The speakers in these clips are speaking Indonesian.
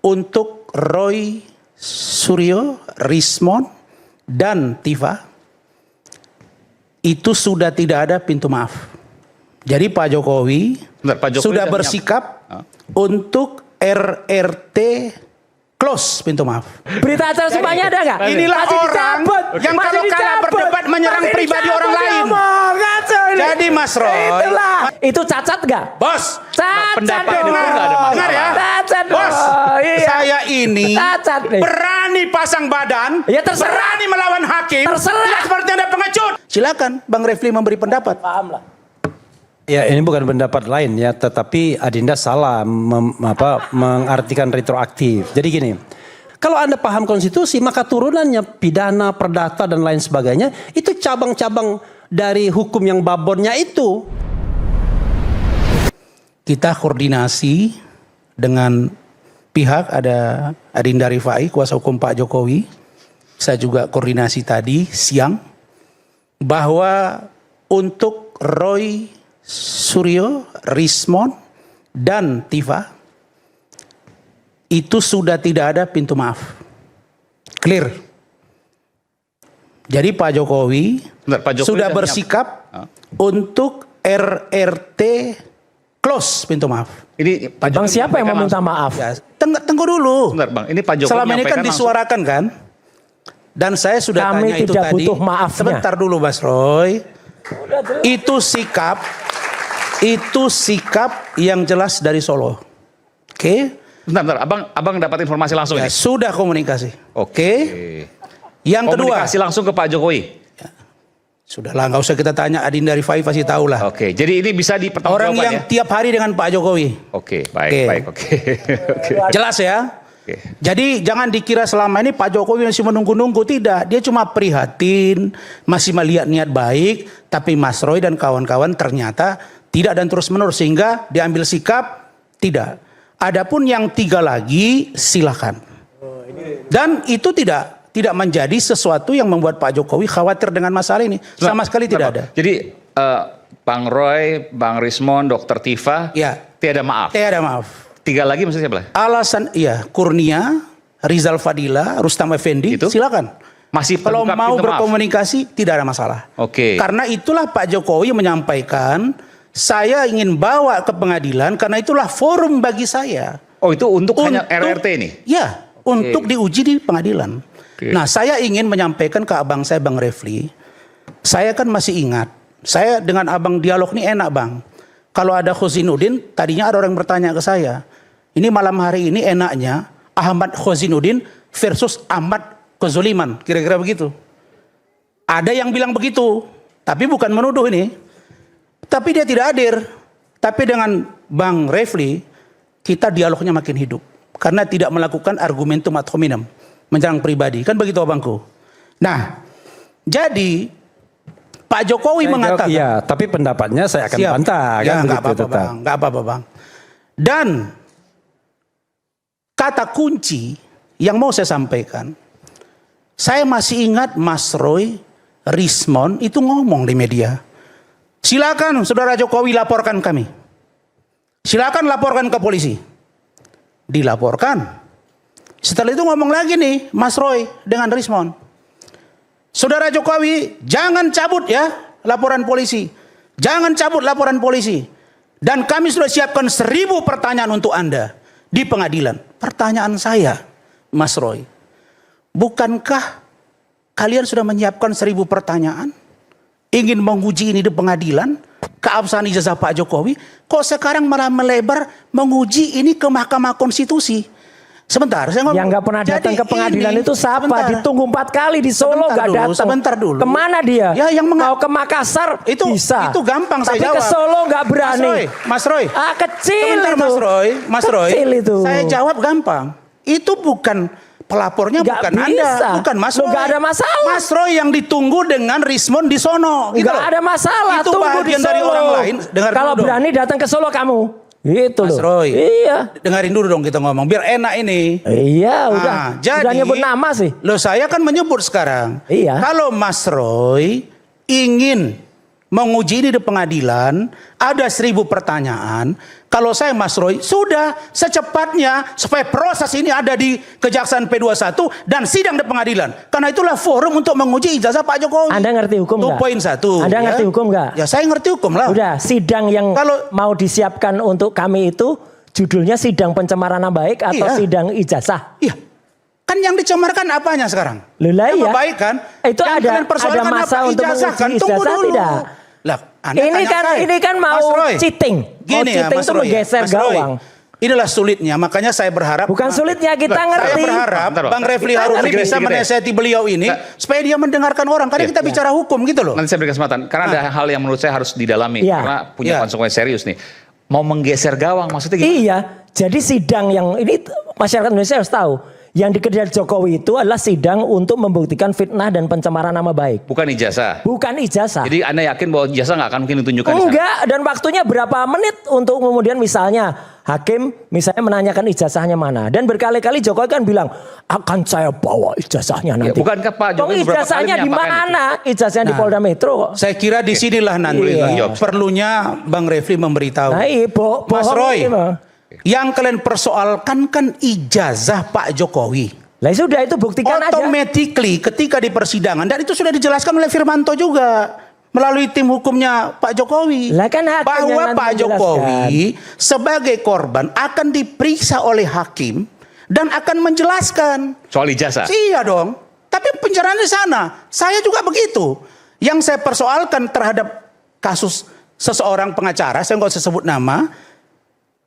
untuk Roy Suryo, Rismon, dan Tifa itu sudah tidak ada pintu maaf. Jadi Pak Jokowi, sudah bersikap untuk RRT close pintu maaf. Berita acara semuanya ada nggak? Inilah orang yang kalau kalah berdebat menyerang pribadi orang lain. Jadi Mas Roy, itu cacat nggak? Bos, cacat dong. Dengar ya, cacat bos. Iya. Saya ini cacat berani pasang badan, ya terserah. berani melawan hakim. Terserah. Tidak seperti ada pengecut. Silakan Bang Refli memberi pendapat. Paham lah. Ya ini bukan pendapat lain ya, tetapi Adinda salah mengartikan retroaktif. Jadi gini, kalau Anda paham konstitusi maka turunannya pidana, perdata dan lain sebagainya itu cabang-cabang dari hukum yang babonnya itu. Kita koordinasi dengan pihak, ada Adinda Rifai, kuasa hukum Pak Jokowi. Saya juga koordinasi tadi siang bahwa untuk Roy Suryo, Rismon, dan Tifa itu sudah tidak ada pintu maaf. Clear. Jadi Pak Jokowi, sudah bersikap untuk RRT close pintu maaf. Ini Pak Bang siapa yang meminta maaf? Ya, tunggu dulu. Sebentar Bang, ini Pak Jokowi selama ini kan disuarakan kan? Dan saya sudah Kami tanya itu tidak tadi. butuh maafnya. Sebentar dulu Mas Roy. Itu sikap yang jelas dari Solo. Oke? Bentar, abang dapat informasi langsung Ya, ini? sudah komunikasi. Oke? Yang kedua. Komunikasi langsung ke Pak Jokowi? Ya, sudahlah, nggak usah kita tanya, Adinda Rifai pasti tahu lah. Oke, jadi ini bisa dipertanggungjawabkan orang yang tiap hari dengan Pak Jokowi. Oke, baik. Jelas ya? Jadi jangan dikira selama ini Pak Jokowi masih menunggu-nunggu. Tidak, dia cuma prihatin, masih melihat niat baik. Tapi Mas Roy dan kawan-kawan ternyata tidak dan terus menerus. Sehingga diambil sikap tidak. Adapun yang 3 lagi silakan. Dan itu tidak menjadi sesuatu yang membuat Pak Jokowi khawatir dengan masalah ini. Sama sekali tidak ada. Jadi Bang Roy, Bang Rismon, Dr. Tifa, Ya. tiada maaf? Tiada maaf. 3 lagi maksudnya siapa? Alasan, iya, Kurnia, Rizal Fadila, Rustam Effendi, Itu? silakan. Masih Kalau terbuka mau pintu maaf? berkomunikasi tidak ada masalah. Oke. Karena itulah Pak Jokowi menyampaikan, saya ingin bawa ke pengadilan karena itulah forum bagi saya. Oh itu untuk hanya RRT ini? Ya, untuk diuji di pengadilan. Oke. Nah, saya ingin menyampaikan ke abang saya Bang Refli, saya kan masih ingat, saya dengan abang dialog ini enak Bang. Kalau ada Khozinuddin, tadinya ada orang bertanya ke saya, ini malam hari ini enaknya Ahmad Khozinuddin versus Ahmad Kezoliman, kira-kira begitu. Ada yang bilang begitu, tapi bukan menuduh ini. Tapi dia tidak hadir. Tapi dengan Bang Refli, kita dialognya makin hidup. Karena tidak melakukan argumentum ad hominem, menyerang pribadi. Kan begitu abangku. Nah, jadi Pak Jokowi mengatakan. Ya, tapi pendapatnya saya akan bantah. Ya, kan nggak begitu apa-apa Bang. Nggak apa-apa Bang. Dan kata kunci yang mau saya sampaikan, saya masih ingat Mas Roy Rismon itu ngomong di media, silakan Saudara Jokowi laporkan kami, silakan laporkan ke polisi. Dilaporkan. Setelah itu ngomong lagi nih Mas Roy dengan Rismon, Saudara Jokowi jangan cabut ya laporan polisi, jangan cabut laporan polisi, dan kami sudah siapkan 1000 pertanyaan untuk Anda di pengadilan. Pertanyaan saya, Mas Roy, bukankah kalian sudah menyiapkan 1000 pertanyaan? Ingin menguji ini di pengadilan? Keabsahan ijazah Pak Jokowi? Kok sekarang malah melebar menguji ini ke Mahkamah Konstitusi? Sebentar, saya ngomong. Yang nggak pernah datang ke pengadilan itu siapa? Sebentar. Ditunggu 4 kali di Solo nggak datang. Sebentar dulu. Kemana dia? Ya, yang mau ke Makassar itu bisa. Itu gampang tapi saya jawab. Tapi ke Solo nggak berani. Mas Roy. Kecil sebentar, itu. Mas Roy. Kecil itu. Saya jawab gampang. Itu bukan pelapornya, gak bukan bisa. Anda, bukan Mas Roy. Gak ada masalah. Mas Roy yang ditunggu dengan Rismon di sono. Gitu gak ada masalah. Itu tunggu bagian di Solo. dari orang lain. Kalau berani datang ke Solo kamu. Itu Mas loh. Roy. Iya. Dengerin dulu dong kita ngomong, biar enak ini. Iya, udah. Jadi, udah nyebut nama sih. Loh, saya kan menyebut sekarang. Iya. Kalau Mas Roy ingin menguji ini di pengadilan, ada 1000 pertanyaan. Kalau saya Mas Roy, sudah secepatnya supaya proses ini ada di Kejaksaan P21 dan sidang di pengadilan. Karena itulah forum untuk menguji ijazah Pak Jokowi. Anda ngerti hukum nggak? 2.1. Anda ngerti hukum nggak? Ya saya ngerti hukum lah. Udah, sidang yang mau disiapkan untuk kami itu judulnya sidang pencemaran nama baik atau Iya. sidang ijazah? Iya. Kan yang dicemarkan apanya sekarang? Lah Yang iya. baik kan? Itu Yang ada kalian persoalkan masa apa? untuk Ijazah menguji kan? Tunggu ijazah dulu. tidak? Lah, Anda tanya saya. Ini kan mau Mas Roy, cheating. Gini Mau ya, cheating Mas itu Roy, menggeser Mas Roy. gawang. Inilah sulitnya, makanya saya berharap. Bukan sulitnya, kita Saya ngerti. berharap Bentar, Pak. Bang Refli Kita Harun ngerti. bisa menasihati beliau ini supaya dia mendengarkan orang. Karena kita bicara hukum gitu loh. Nanti saya beri kesempatan karena ada hal yang menurut saya harus didalami Iya. karena punya Iya. konsekuensi serius nih. Mau menggeser gawang maksudnya gimana? Iya, jadi sidang yang ini masyarakat Indonesia harus tahu. Yang dikejar Jokowi itu adalah sidang untuk membuktikan fitnah dan pencemaran nama baik. Bukan ijazah. Bukan ijazah. Jadi Anda yakin bahwa ijazah nggak akan mungkin ditunjukkan di sana? Enggak, dan waktunya berapa menit untuk kemudian misalnya hakim misalnya menanyakan ijazahnya mana. Dan berkali-kali Jokowi kan bilang, akan saya bawa ijazahnya nanti. bukankah Pak Jokowi Dong, beberapa kali ijazahnya di menyampaikan mana? Ijazahnya di Polda Metro kok. Saya kira di sinilah nanti Iya. perlunya Bang Refli memberitahu. Nah, Mas Roy, ini mah. yang kalian persoalkan kan ijazah Pak Jokowi. Lah sudah itu buktikan aja. Automatically ketika di persidangan, dan itu sudah dijelaskan oleh Firmanto juga melalui tim hukumnya Pak Jokowi, Lah kan hakim bahwa yang nanti Pak Jokowi sebagai korban akan diperiksa oleh hakim dan akan menjelaskan. Soal ijazah. Iya dong. Tapi penjarahan di sana. Saya juga begitu. Yang saya persoalkan terhadap kasus seseorang pengacara, saya nggak usah sebut nama.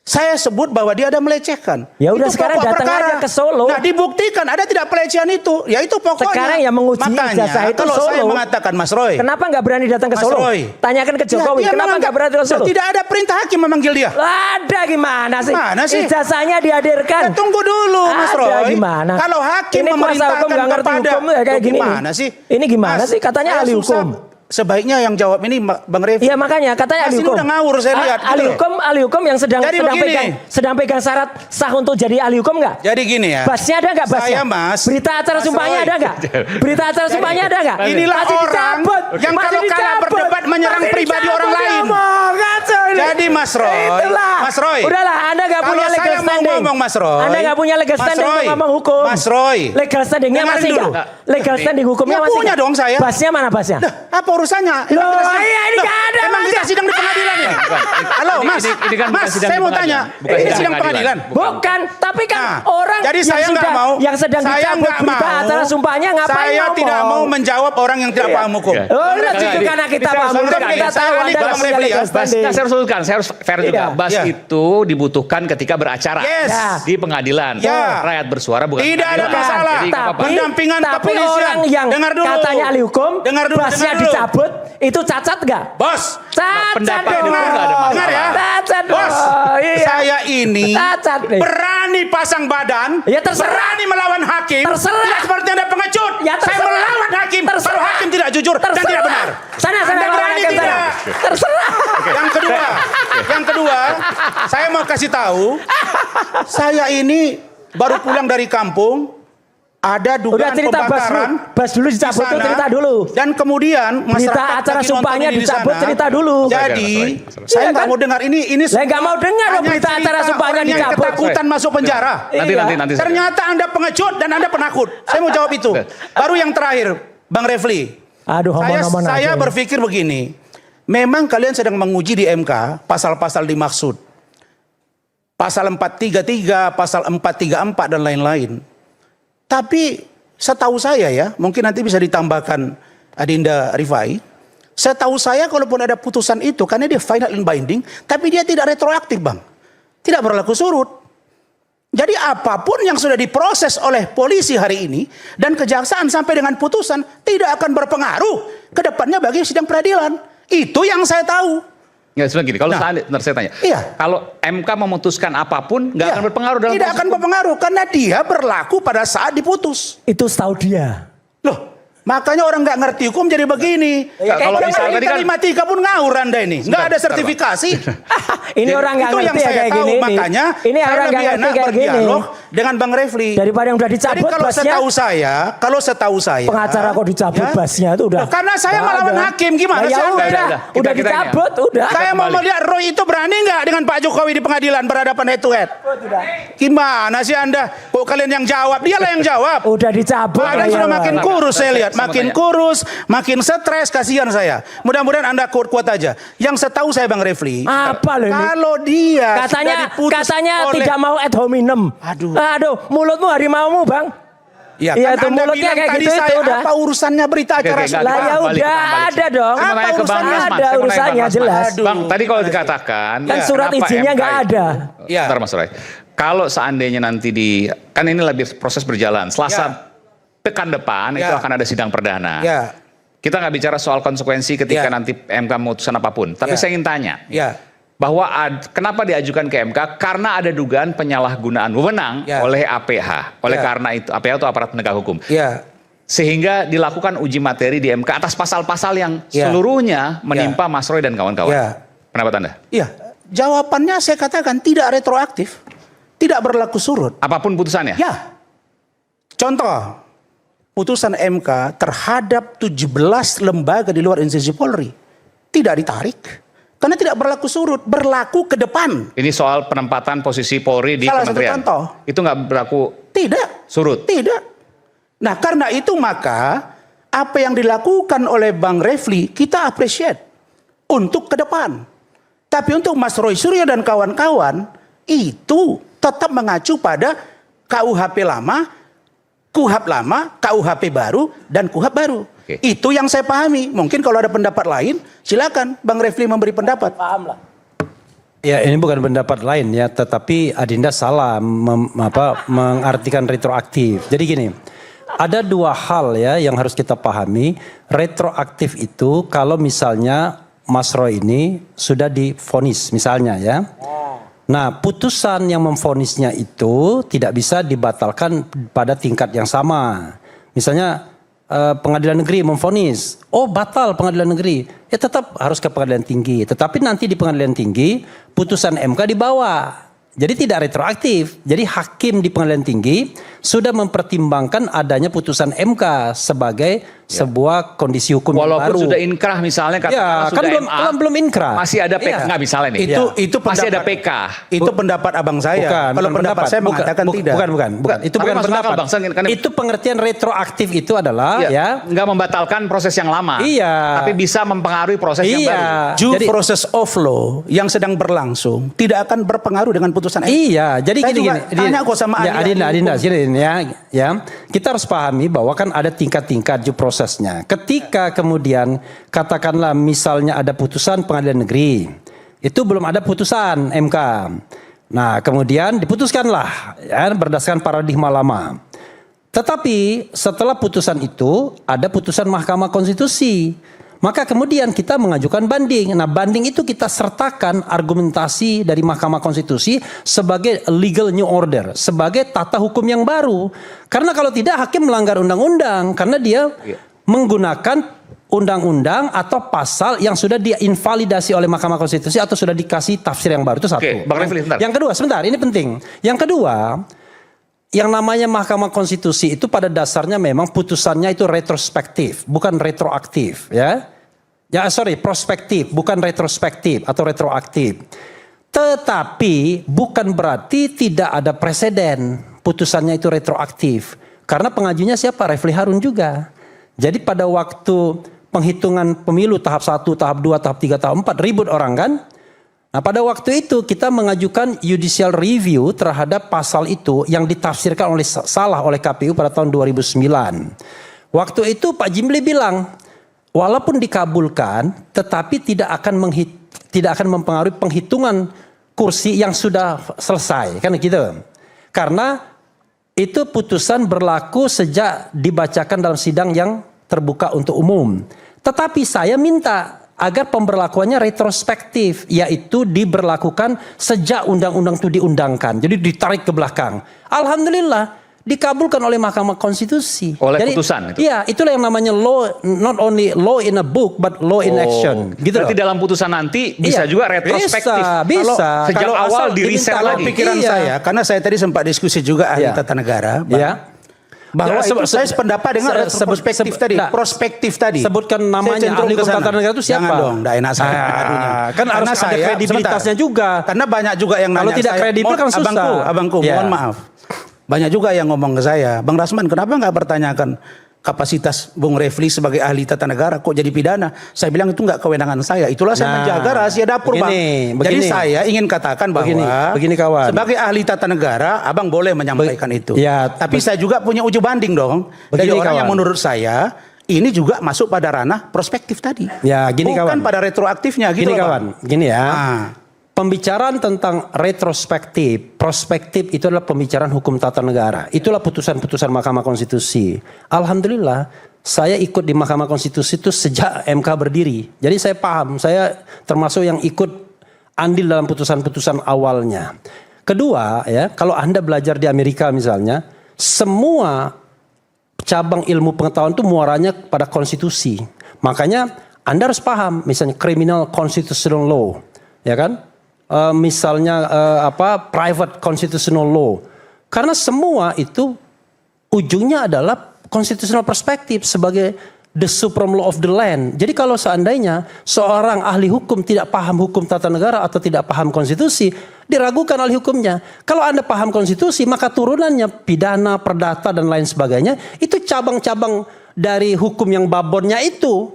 Saya sebut bahwa dia ada melecehkan. Ya udah, Itu sekarang pokok datang perkara. aja ke Solo. Nah, dibuktikan ada tidak pelecehan itu. Ya itu pokoknya. Sekarang yang menguji Makanya, ijazah itu kalau Solo. saya mengatakan Mas Roy. Kenapa nggak berani datang ke Mas Solo? Roy. Tanyakan ke Jokowi. dia Kenapa menganggap- nggak berani ke Solo? Tidak ada perintah hakim memanggil dia. Ada gimana sih? Mana sih? Ijazahnya dihadirkan. Ya, tunggu dulu Mas Ada Roy. gimana? Kalau hakim ini kuasa memerintahkan hukum nggak ngerti kepada hukum ya kayak Loh, gini. gimana sih? Ini gimana Mas, sih? Katanya saya ahli susah. hukum. Sebaiknya yang jawab ini Bang Refli. Iya makanya katanya Mas ahli ini hukum. udah ngawur saya lihat. gitu Ahli loh. hukum yang sedang Jadi begini. pegang syarat sah untuk jadi ahli hukum nggak? Jadi gini ya. Basnya ada nggak basnya? Saya Mas. Berita acara Mas sumpahnya Roy. ada nggak? Berita acara sumpahnya ada nggak? Inilah Masih orang dicabut. yang Masih kalau kalah dicabut. berdebat menyerang Masih pribadi dicabut orang lain. ngomong, kacau ini. Jadi Mas Roy, Itulah. Mas Roy. Udahlah, Anda nggak Kalau punya legal saya mau standing. ngomong, Mas Roy. Anda nggak punya legal Mas standing Roy. untuk ngomong hukum. Mas Roy. Legal standingnya Dengarin masih dulu. nggak? Legal standing hukumnya Ya, masih punya nggak? dong saya. Basnya mana basnya? Nah, apa urusannya? Loh, Emang kita iya, ini Loh, nggak ada, Emang Mas. kita sidang di pengadilan ya? Halo Mas, Ini kan bukan Mas, sidang saya di mau pengadilan. tanya. Bukan Ini sidang sidang pengadilan. pengadilan. Bukan, tapi kan Nah, orang jadi yang saya nggak sudah- mau. yang sedang Saya dicabut nggak berita mau. acara sumpahnya ngapain Saya ngomong? tidak mau menjawab orang yang tidak paham hukum. Iya. Oh, udah Enggak, itu ini- karena kita saya paham harus hukum, urutkan kita ya. tahu Saya Anda alih ke nggak Bang punya Refli ya. legal Bas, standing. saya harus urutkan, saya harus fair juga. Iya. Bas Iya. itu dibutuhkan ketika beracara Yes. Ya. di pengadilan. Ya. Rakyat bersuara bukan Tidak ada pengadilan. masalah. Jadi nggak apa-apa. Pendampingan tapi kepolisian. orang yang Dengar dulu. katanya ahli hukum, Dengar dulu, basnya dengar dulu. dicabut, itu cacat nggak? Bos, Cacat pendapat dong. itu nggak ada masalah. dengar ya. Cacat dong. Bos, Iya. saya ini Cacat nih. berani pasang badan, Ya, terserah. berani melawan hakim. Terserah. Tidak seperti ada pengecut. Ya, Saya terserah. melawan hakim. Terserah. Kalau hakim tidak jujur dan Terserah. tidak benar. Sana Anda lawan berani hakim tidak? sana. Terserah. Yang kedua, saya mau kasih tahu, saya ini baru pulang dari kampung. Ada Udah dugaan cerita Bas pembakaran. dulu. Bas dulu dicabut di tuh, sana. cerita dulu. Dan kemudian Berita masyarakat acara lagi sumpahnya nonton ini di dicabut, sana. cerita dulu. Jadi Iya saya kan? nggak mau dengar ini. Saya nggak mau dengar loh hanya berita cerita acara sumpahnya orang yang dicabut. ketakutan masuk penjara. Nanti Iya. nanti. Ternyata Anda pengecut dan Anda penakut. Saya mau jawab itu. Baru yang terakhir, Bang Refli. Aduh, homon-homon Saya aja. berpikir begini. Memang kalian sedang menguji di MK pasal-pasal dimaksud. Pasal 433, pasal 434 dan lain-lain. Tapi setahu saya ya, mungkin nanti bisa ditambahkan Adinda Rifai. Setahu saya kalaupun ada putusan itu, karena dia final and binding, tapi dia tidak retroaktif Bang. Tidak berlaku surut. Jadi apapun yang sudah diproses oleh polisi hari ini dan kejaksaan sampai dengan putusan tidak akan berpengaruh ke depannya bagi sidang peradilan. Itu yang saya tahu. Ya sebenarnya gini, kalau Nah. seandainya saya tanya, Iya. kalau MK memutuskan apapun nggak Iya. akan berpengaruh dalam Tidak proses akan hukum. berpengaruh karena dia berlaku pada saat diputus. Itu setahu dia. Loh, makanya orang nggak ngerti hukum jadi begini. Ya, kalau Yang misalnya tadi kan- 5-3 pun ngawur Anda ini. Nggak ada Sebentar, sertifikasi. Ini orang nggak Itu yang ngerti ya saya kayak tahu, gini. makanya ini saya orang nggak lebih ngerti enak kayak gini. berdialog dengan Bang Refli. Daripada yang udah Jadi dicabut kalau basnya. setahu saya Pengacara kok dicabut ya. basnya itu udah. Loh, karena saya nggak melawan ada. hakim, gimana Nah, ya sih Anda? udah, Kita ini ya. dicabut, udah. Saya mau kembali. melihat Roy itu berani nggak dengan Pak Jokowi di pengadilan berhadapan head to head. Gimana sih Anda? Kok kalian yang jawab? Dialah yang jawab. Udah dicabut. Anda lah, sudah ya, makin Bang. kurus saya lihat, Saya mau makin tanya. kurus, makin stres, kasihan saya. Mudah-mudahan Anda kuat-kuat aja. Yang setahu saya Bang Refli, Apa loh ini? kalau dia sudah Katanya diputus oleh tidak mau ad hominem. Aduh. Mulutmu harimaumu, Bang. Ya, Iya, kan tuh Anda mulutnya bilang kayak tadi gitu, itu saya udah. apa urusannya berita Oke, acara oke, sudah? Lah ya Balik, udah balik. ada dong. Saya mau tanya ke Bang Ada Rasman. Saya mau tanya ke urusannya Bang Rasman. jelas. Bang, tadi kalau dikatakan Kan surat kenapa izinnya MK nggak itu- ada. Ya. Bentar Mas Roy. Kalau seandainya nanti kan ini lebih proses berjalan. Selasa pekan depan itu Ya. akan ada sidang perdana. Ya, Kita nggak bicara soal konsekuensi ketika Ya. nanti MK memutuskan apapun. Tapi Ya. saya ingin tanya. ya, Bahwa kenapa diajukan ke MK? Karena ada dugaan penyalahgunaan wewenang Ya. oleh APH. Oleh Ya. karena itu, APH itu aparat penegak hukum. ya. Sehingga dilakukan uji materi di MK atas pasal-pasal yang Ya. seluruhnya menimpa Mas Roy dan kawan-kawan. Ya. Pendapat Anda? Iya, jawabannya saya katakan tidak retroaktif, tidak berlaku surut. Apapun putusannya? Ya, contoh putusan MK terhadap 17 lembaga di luar institusi Polri tidak ditarik karena tidak berlaku surut, berlaku ke depan. Ini soal penempatan posisi Polri di Salah satu kementerian. contoh. Itu nggak berlaku Tidak, surut. tidak. Nah, karena itu maka apa yang dilakukan oleh Bang Refli kita appreciate untuk ke depan. Tapi untuk Mas Roy Suryo dan kawan-kawan itu tetap mengacu pada KUHP lama, KUHP lama, KUHP baru, dan KUHP baru. Oke. Itu yang saya pahami. Mungkin kalau ada pendapat lain, silakan Bang Refli memberi pendapat. Paham lah. Ya ini bukan pendapat lain ya, tetapi Adinda salah mengartikan retroaktif. Jadi gini, ada dua hal ya yang harus kita pahami. Retroaktif itu kalau misalnya Mas Roy ini sudah divonis misalnya ya. Nah putusan yang memvonisnya itu tidak bisa dibatalkan pada tingkat yang sama. Misalnya pengadilan negeri memvonis, oh batal pengadilan negeri, ya tetap harus ke pengadilan tinggi. Tetapi nanti di pengadilan tinggi putusan MK dibawa. Jadi tidak retroaktif. Jadi hakim di pengadilan tinggi sudah mempertimbangkan adanya putusan MK sebagai sebuah kondisi hukum yang Walaupun baru. sudah inkrah misalnya Ya, katakanlah kan sudah belum- MA, kan belum inkrah. Masih ada PK, Iya. nggak misalnya nih. Itu Masih ada pendapat- PK. Itu pendapat abang saya. Kalau pendapat saya mengatakan tidak. Bukan. Itu Tapi bukan masuk akal, pendapat. Bang. Kan- Itu pengertian retroaktif itu adalah ya. Nggak membatalkan proses yang lama. Iya. Tapi bisa mempengaruhi proses yang baru. Due Jadi- process of law yang sedang berlangsung tidak akan berpengaruh dengan putusan MK. Iya, jadi Saya gini juga gini. tanya kok sama ya, ahli-ahli Adinda, hukum. sini ya. Kita harus pahami bahwa kan ada tingkat-tingkat due prosesnya. Ketika kemudian katakanlah misalnya ada putusan pengadilan negeri, itu belum ada putusan MK. Nah, kemudian diputuskanlah ya berdasarkan paradigma lama. Tetapi setelah putusan itu ada putusan Mahkamah Konstitusi. Maka kemudian kita mengajukan banding. Nah banding itu kita sertakan argumentasi dari Mahkamah Konstitusi sebagai legal new order. Sebagai tata hukum yang baru. Karena kalau tidak hakim melanggar undang-undang. Karena dia menggunakan undang-undang atau pasal yang sudah diinvalidasi oleh Mahkamah Konstitusi atau sudah dikasih tafsir yang baru. Itu satu. Oke, Bang Refli, sebentar. Yang kedua, sebentar ini penting. Yang kedua, yang namanya Mahkamah Konstitusi itu pada dasarnya memang putusannya itu retrospektif, bukan retroaktif ya. Prospektif, bukan retrospektif atau retroaktif. Tetapi bukan berarti tidak ada preseden putusannya itu retroaktif. Karena pengajunya siapa? Refli Harun juga. Jadi pada waktu penghitungan pemilu tahap 1, tahap 2, tahap 3, tahap 4 ribut orang kan? Nah pada waktu itu kita mengajukan judicial review terhadap pasal itu yang ditafsirkan salah oleh KPU pada tahun 2009. Waktu itu Pak Jimli bilang, walaupun dikabulkan tetapi tidak akan mempengaruhi penghitungan kursi yang sudah selesai. Kan gitu. Karena itu putusan berlaku sejak dibacakan dalam sidang yang terbuka untuk umum. Tetapi saya minta agar pemberlakuannya retrospektif, yaitu diberlakukan sejak undang-undang itu diundangkan. Jadi ditarik ke belakang. Alhamdulillah dikabulkan oleh Mahkamah Konstitusi. Oleh putusan itu? Iya, itulah yang namanya law, not only law in a book, but law in action. Gitu Berarti loh. dalam putusan nanti bisa Iya, juga retrospektif. Bisa. Sejak Kalau awal asal di riset diminta lagi. Pikiran Iya. saya, karena saya tadi sempat diskusi juga ahli Iya. tata negara, Ya. bahwa Ya, saya sependapat dengan retrospektif tadi, prospektif tadi. Sebutkan Saya namanya cenderung ahli ke hukum sana. tata negara itu siapa? Jangan dong, tidak enak saya. mengadunya. Kan harus Karena ada kredibilitasnya sebentar. juga. Karena banyak juga yang Kalau nanya tidak saya, kredibel kan susah. Abangku, Ya. mohon maaf. Banyak juga yang ngomong ke saya, Bang Rasman, kenapa nggak pertanyakan kapasitas Bung Refli sebagai ahli tata negara kok jadi pidana? Saya bilang itu nggak kewenangan saya. Itulah saya menjaga rahasia dapur, Bang. Jadi saya ingin katakan bahwa begini kawan. sebagai ahli tata negara, Abang boleh menyampaikan itu. Ya, Tapi saya juga punya uji banding dong. Dari Begini, orang yang kawan. menurut saya ini juga masuk pada ranah prospektif tadi. Ya, gini, bukan kawan. pada retroaktifnya gitu Gini loh, kawan, Bang. gini ya. Ah. Pembicaraan tentang retrospektif, prospektif itu adalah pembicaraan hukum tata negara. Itulah putusan-putusan Mahkamah Konstitusi. Alhamdulillah, saya ikut di Mahkamah Konstitusi itu sejak MK berdiri. Jadi saya paham, saya termasuk yang ikut andil dalam putusan-putusan awalnya. Kedua, ya, kalau Anda belajar di Amerika misalnya, semua cabang ilmu pengetahuan itu muaranya pada konstitusi. Makanya Anda harus paham, misalnya criminal constitutional law, ya kan? Misalnya private constitutional law. Karena semua itu ujungnya adalah constitutional perspective sebagai the supreme law of the land. Jadi kalau seandainya seorang ahli hukum tidak paham hukum tata negara atau tidak paham konstitusi, diragukan ahli hukumnya. Kalau Anda paham konstitusi, maka turunannya pidana, perdata dan lain sebagainya itu cabang-cabang dari hukum yang babonnya itu.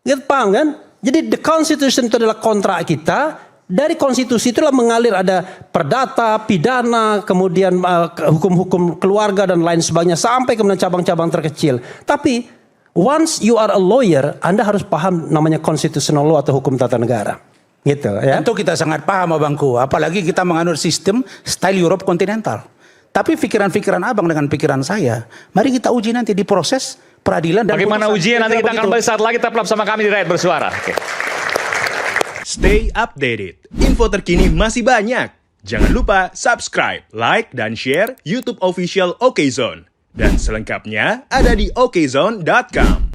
Gitu, paham kan? Jadi the constitution itu adalah kontrak kita. Dari konstitusi itulah mengalir ada perdata, pidana, kemudian hukum-hukum keluarga dan lain sebagainya sampai kemudian cabang-cabang terkecil. Tapi once you are a lawyer, Anda harus paham namanya constitutional law atau hukum tata negara. Gitu ya. Tentu kita sangat paham, Abangku. Apalagi kita menganut sistem style Europe kontinental. Tapi pikiran-pikiran Abang dengan pikiran saya, mari kita uji nanti di proses peradilan. Dan Bagaimana putusan. ujian nanti kita akan Begitu. kembali saat lagi tetap bersama kami di Rakyat Bersuara. Oke. Stay updated. Info terkini masih banyak. Jangan lupa subscribe, like, dan share YouTube official OKZone. Dan selengkapnya ada di okezone.com.